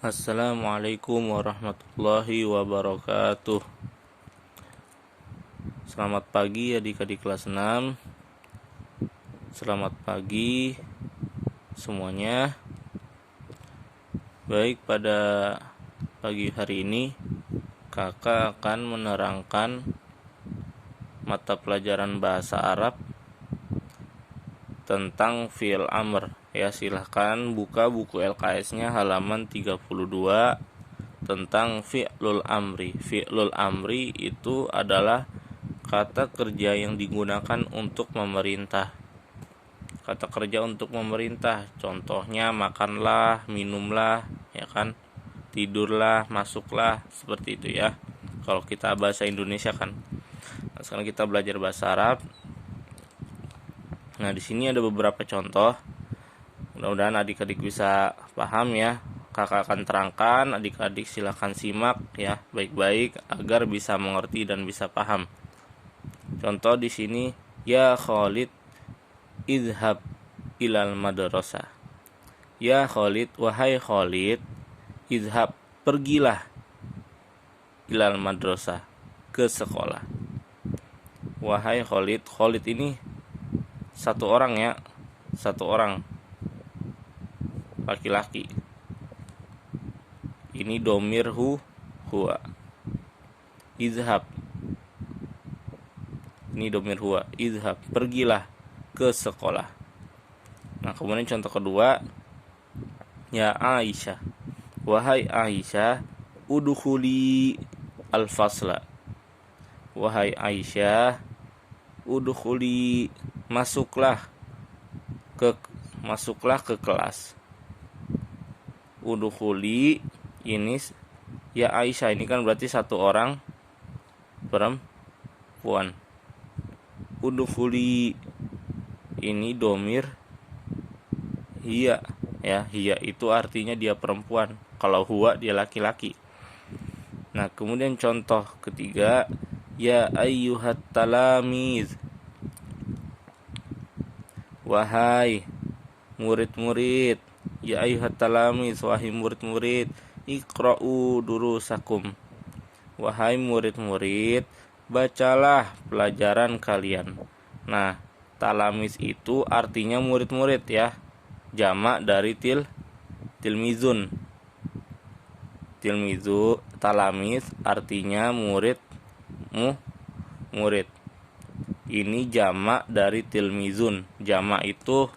Assalamualaikum warahmatullahi wabarakatuh. Selamat pagi adik-adik kelas 6. Selamat pagi semuanya. Baik, pada pagi hari ini kakak akan menerangkan mata pelajaran bahasa Arab tentang fi'il amr. Ya, silahkan buka buku LKS-nya halaman 32 tentang fi'lul amri. Fi'lul amri itu adalah kata kerja yang digunakan untuk memerintah. Kata kerja untuk memerintah, contohnya makanlah, minumlah, ya kan, tidurlah, masuklah, seperti itu ya. Kalau kita bahasa Indonesia kan. Nah, sekarang kita belajar bahasa Arab. Nah, di sini ada beberapa contoh. Mudah-mudahan adik-adik bisa paham ya. Kakak akan terangkan, adik-adik silahkan simak ya baik-baik agar bisa mengerti dan bisa paham. Contoh di sini, ya Khalid idhab ilal madrasah. Ya Khalid, wahai Khalid, idhab, pergilah, ilal madrasah, ke sekolah. Wahai Khalid, Khalid ini satu orang ya, satu orang laki-laki. Ini domir huwa. Izhab, ini domir huwa. Izhab, pergilah ke sekolah. Nah, kemudian contoh kedua, ya Aisyah, wahai Aisyah, udkhuli al-fasla. Wahai Aisyah, udkhuli, masuklah ke kelas. Udkhuli ini ya Aisyah, ini kan berarti satu orang perempuan. Udkhuli ini domir hiya ya, hiya itu artinya dia perempuan, kalau huwa dia laki-laki. Nah, kemudian contoh ketiga, ya ayyuhat talamiz, wahai murid-murid. Ya ayyuhat talamiz, wahai murid-murid, iqra'u durusakum. Wahai murid-murid, bacalah pelajaran kalian. Nah, talamis itu artinya murid-murid ya. Jamak dari tilmizun. Tilmizu, talamis artinya murid, murid. Ini jamak dari tilmizun. Jamak itu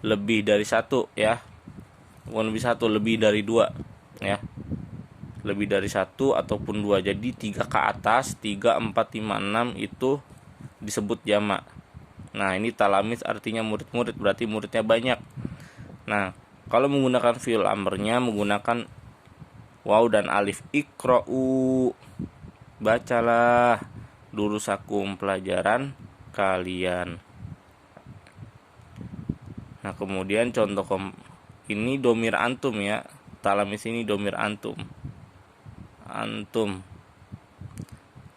lebih dari satu ya. Bukan lebih satu, lebih dari dua ya. Lebih dari satu ataupun dua. Jadi 3 ke atas, 3, 4, 5, 6 itu disebut jamak. Nah, ini talamis artinya murid-murid, berarti muridnya banyak. Nah, kalau menggunakan fi'il amrnya menggunakan waw dan alif. Iqra'u, bacalah, durusakum, pelajaran kalian. Nah, kemudian contoh ini domir antum ya. Talamis ini domir antum.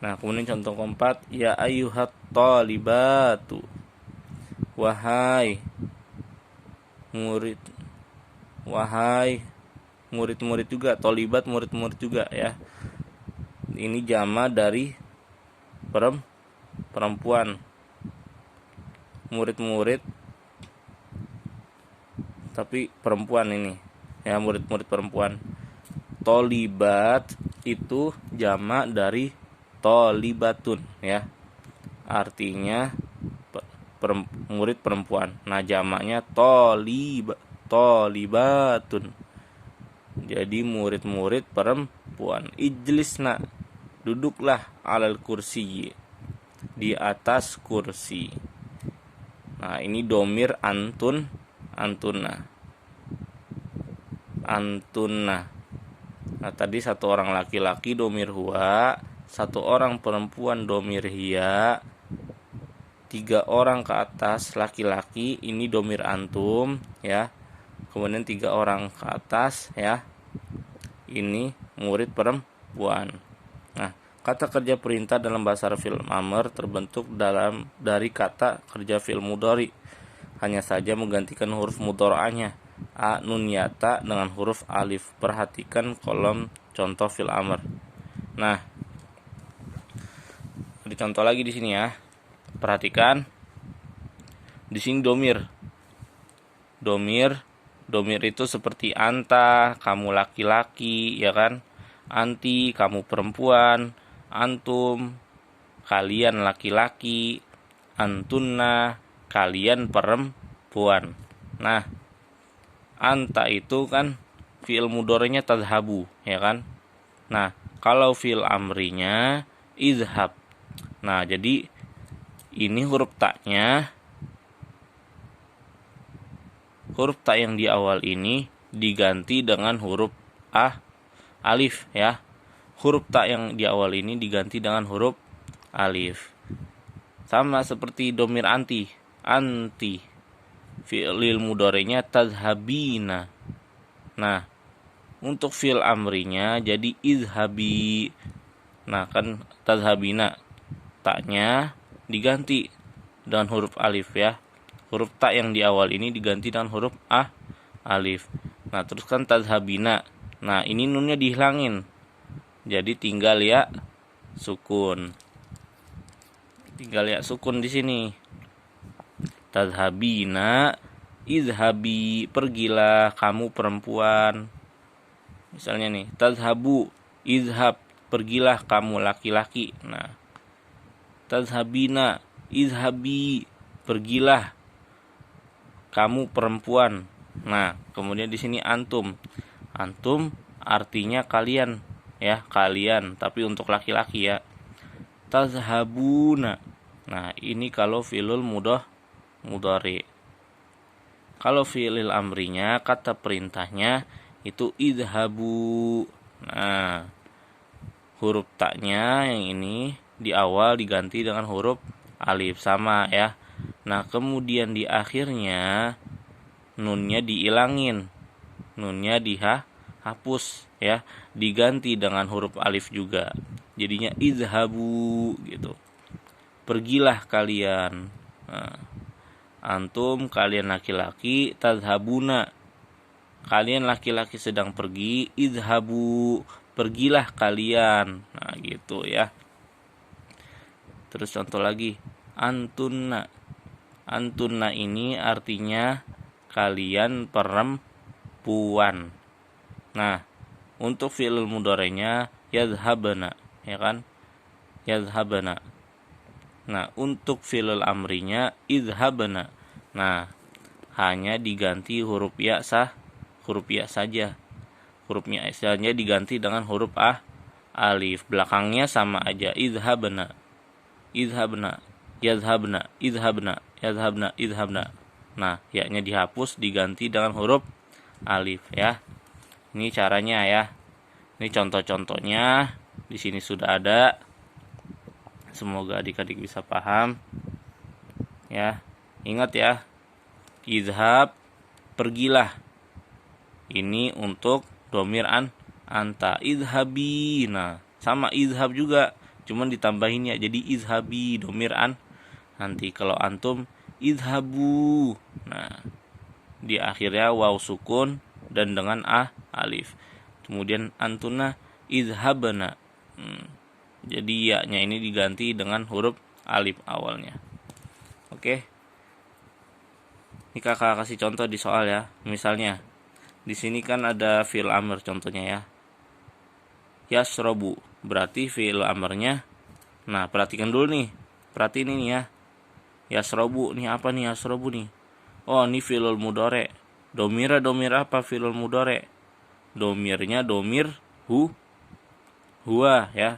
Nah, kemudian contoh keempat, ya ayyuhat talibatu, wahai murid. Wahai murid-murid juga, tolibat murid-murid juga ya. Ini jama dari perempuan. Murid-murid tapi perempuan ini ya, murid-murid perempuan. Tolibat itu jamak dari tolibatun ya, artinya murid perempuan. Nah, jamaknya tolibatun, jadi murid-murid perempuan. Ijlisna, duduklah, alal kursi, di atas kursi. Nah, ini domir antuna. Nah, tadi satu orang laki-laki domir huwa, satu orang perempuan domir hiya, 3 orang ke atas laki-laki ini domir antum ya. Kemudian 3 orang ke atas ya, ini murid perempuan. Nah, kata kerja perintah dalam bahasa Arab fi'il amr terbentuk dari kata kerja fi'il mudhari, hanya saja menggantikan huruf mudhari'ahnya. A. Nun yata dengan huruf alif. Perhatikan kolom contoh fil amr. Nah, ada contoh lagi di sini ya. Perhatikan. Di sini domir. Domir itu seperti anta, kamu laki-laki, ya kan? Anti, kamu perempuan. Antum, kalian laki-laki. Antunna, kalian perempuan. Nah, anta itu kan fi'il mudhari'nya tadhabu, ya kan? Nah, kalau fi'il amrinya izhab. Nah, jadi ini huruf taknya, huruf tak yang di awal ini diganti dengan huruf alif ya. Huruf tak yang di awal ini diganti dengan huruf alif. Sama seperti domir anti. Fi'il mudhari'nya tadhabina. Nah, untuk fi'il amrinya jadi izhabi. Nah, kan tadhabina. Taknya diganti dengan huruf alif ya. Huruf tak yang di awal ini diganti dengan huruf alif. Nah, terus kan tadhabina. Nah, ini nunnya dihilangin. Jadi tinggal ya sukun. Tinggal ya sukun di sini. Tadhabina, izhabi, pergilah kamu perempuan. Misalnya nih, tadhabu, izhab, pergilah kamu laki-laki. Nah, tadhabina, izhabi, pergilah kamu perempuan. Nah, kemudian di sini antum. Antum artinya kalian ya, kalian, tapi untuk laki-laki ya. Tazhabuna. Nah, ini kalau fi'lul mudhari. Kalau fi'il amrinya, kata perintahnya itu idhabu. Nah, huruf taknya yang ini di awal diganti dengan huruf alif, sama ya. Nah, kemudian di akhirnya nunnya diilangin. Nunnya dihapus ya, diganti dengan huruf alif juga. Jadinya idhabu gitu. Pergilah kalian. Nah, antum, kalian laki-laki, tadhabuna, kalian laki-laki sedang pergi, idhabu, pergilah kalian. Nah, gitu ya. Terus contoh lagi, antunna. Antunna ini artinya kalian perempuan. Nah, untuk fi'il mudhari'nya yadhhabna, ya kan? Yadhhabna. Nah, untuk fi'il amrinya idhabna. Nah, hanya diganti huruf ya saja. Huruf ya saja diganti dengan huruf alif. Belakangnya sama aja, idhabna. Idhabna, yadhhabna, idhabna, yadhhabna, idhabna. Nah, ya-nya dihapus diganti dengan huruf alif ya. Ini caranya ya. Ini contoh-contohnya di sini sudah ada. Semoga adik-adik bisa paham. Ya, ingat ya. Izhab, pergilah. Ini untuk domir anta. Izhabi. Nah, sama izhab juga, cuman ditambahin ya. Jadi izhabi, domir nanti. Kalau antum izhabu. Nah, di akhirnya waw sukun dan dengan alif. Kemudian antuna izhabna. Jadi ya-nya ini diganti dengan huruf alif awalnya. Oke. Ini kakak kasih contoh di soal ya. Misalnya di sini kan ada fi'il amr contohnya ya. Yasrobu, berarti fi'il amrnya. Nah, perhatikan dulu nih. Perhatiin ini ya. Yasrobu, nih apa nih yasrobu nih? Oh, ini fi'il mudhari. Domir apa fi'il mudhari? Domirnya domir huwa ya.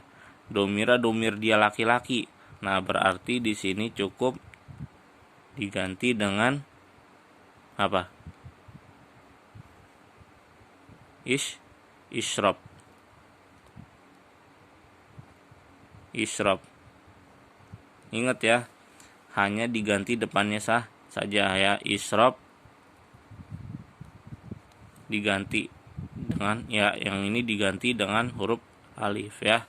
Domir dia laki-laki. Nah, berarti di sini cukup diganti dengan apa? Isyrab. Ingat ya, hanya diganti depannya saja ya. Isyrab diganti dengan ya, yang ini diganti dengan huruf alif ya.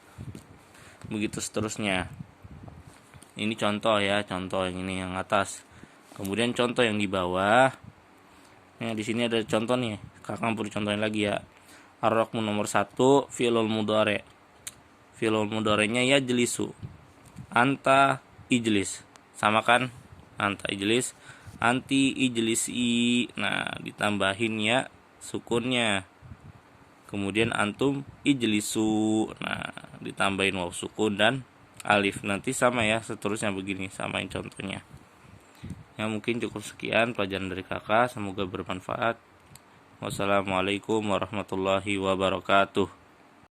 Begitu seterusnya. Ini contoh ya, contoh yang ini yang atas. Kemudian contoh yang di bawah. Ya, di sini ada contoh nih, kakak perlu contohin lagi ya. Ar-raqmu nomor 1, fi'lul mudhari. Fi'lul mudhari'nya ya jelisu. Anta ijlis. Sama kan? Anta ijlis, anti ijlisi. Nah, ditambahin ya sukunnya. Kemudian antum ijlisu. Nah, ditambahin waw sukun dan alif. Nanti sama ya, seterusnya begini, samain contohnya. Ya, mungkin cukup sekian pelajaran dari kakak, semoga bermanfaat. Wassalamualaikum warahmatullahi wabarakatuh.